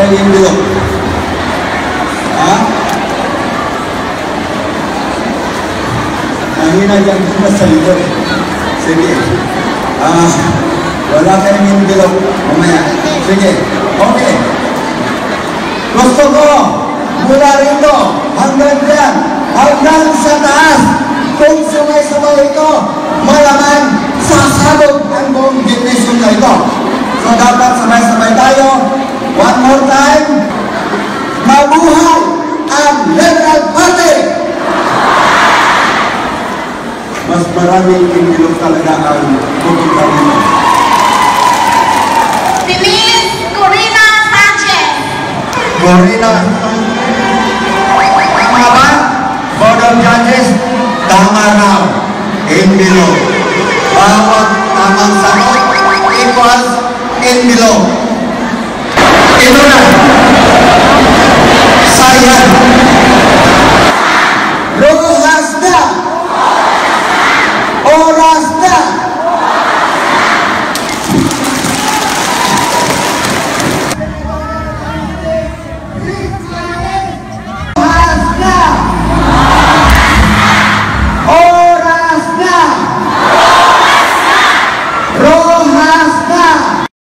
kayo yung bilog. Ha? Mahina dyan kung sa likod. Sige. Wala kayong yung bilog. Mamaya. Sige. Okay. Gusto ko, mula rito, hanggang dyan, hanggang sa taas, kung sumay-sabay ito, malamang sasabog ang buong gymnasium na ito. So dapat sabay-sabay tayo. One more time. Mabuhay ang Liberal Party! Mas maraming indilog talaga ang pupunta nito. Si Miss Corina Sanchez. Corina. Tama ba? Board of Judges, tama raw. Indilog. Bawat tamang sagot equals indilog. Ito na.